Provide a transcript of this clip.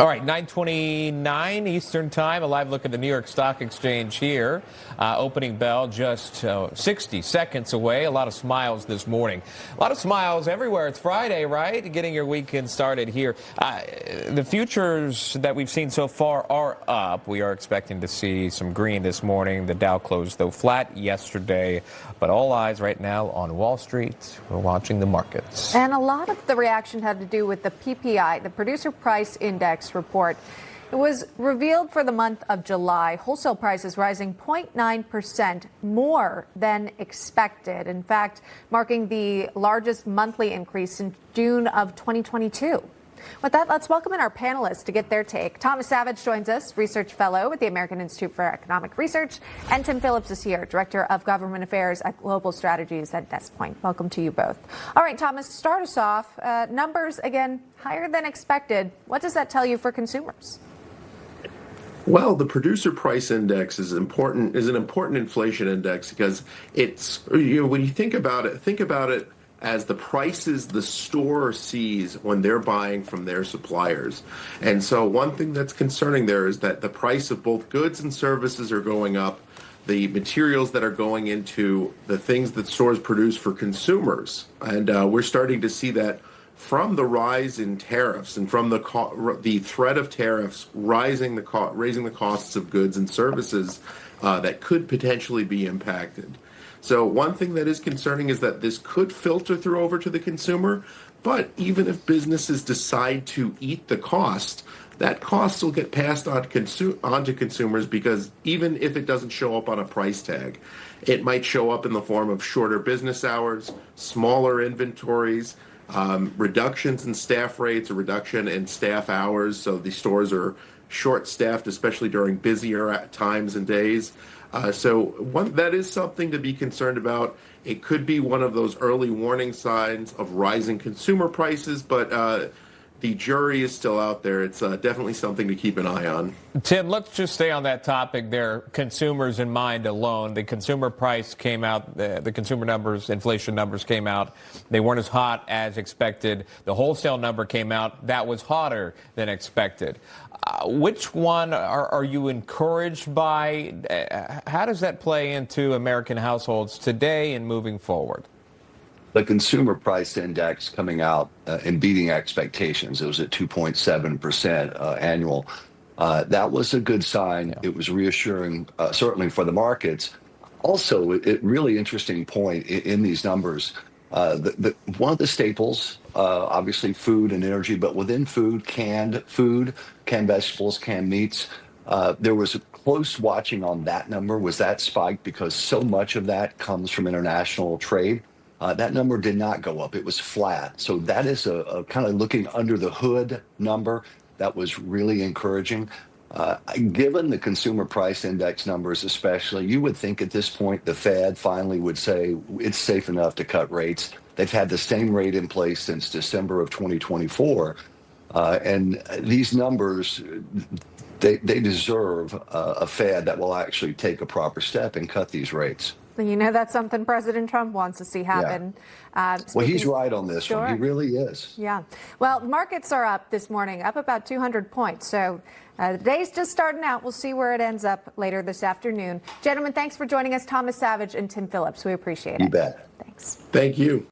All right, 9:29 Eastern Time. A live look at the New York Stock Exchange here. Opening bell just 60 seconds away. A lot of smiles this morning. A lot of smiles everywhere. It's Friday, right? Getting your weekend started here. The futures that we've seen so far are up. We are expecting to see some green this morning. The Dow closed, though, flat yesterday. But all eyes right now on Wall Street. We're watching the markets. And a lot of the reaction had to do with the PPI, the Producer Price Index report. It was revealed for the month of July. Wholesale prices rising 0.9% more than expected. In fact, marking the largest monthly increase since June of 2022. With that, let's welcome in our panelists to get their take. Thomas Savage joins us, research fellow with the American Institute for Economic Research, and Tim Phillips is here, director of government affairs at Global Strategies at Nestpoint. Welcome to you both. All right, Thomas, start us off. Numbers, again, higher than expected. What does that tell you for consumers? Well, the producer price index is an important inflation index because it's, when you think about it as the prices the store sees when they're buying from their suppliers. And so one thing that's concerning there is that the price of both goods and services are going up. The materials that are going into the things that stores produce for consumers. And we're starting to see that from the rise in tariffs and from the threat of tariffs raising the costs of goods and services that could potentially be impacted. So one thing that is concerning is that this could filter through over to the consumer, but even if businesses decide to eat the cost, that cost will get passed on to consumers because even if it doesn't show up on a price tag, it might show up in the form of shorter business hours, smaller inventories, reductions in staff rates, a reduction in staff hours, so the stores are short-staffed, especially during busier times and days. That is something to be concerned about. It could be one of those early warning signs of rising consumer prices, but the jury is still out there. It's definitely something to keep an eye on. Tim, let's just stay on that topic there, consumers in mind alone. The consumer price came out, the consumer numbers, inflation numbers came out. They weren't as hot as expected. The wholesale number came out. That was hotter than expected. Which one are you encouraged by? How does that play into American households today and moving forward? The consumer price index coming out and beating expectations. It was at 2.7% annual. That was a good sign. Yeah. It was reassuring, certainly for the markets. Also, a really interesting point in these numbers. One of the staples, obviously food and energy, but within food, canned vegetables, canned meats. There was a close watching on that number. Was that spiked because so much of that comes from international trade? That number did not go up. It was flat. So that is a kind of looking under the hood number that was really encouraging. Given the consumer price index numbers especially, you would think at this point the Fed finally would say it's safe enough to cut rates. They've had the same rate in place since December of 2024. And these numbers, they deserve a Fed that will actually take a proper step and cut these rates. You know, that's something President Trump wants to see happen. Yeah. Well, he's right on this one. He really is. Yeah. Well, markets are up this morning, up about 200 points. So the day's just starting out. We'll see where it ends up later this afternoon. Gentlemen, thanks for joining us. Thomas Savage and Tim Phillips. We appreciate it. You bet. Thanks. Thank you.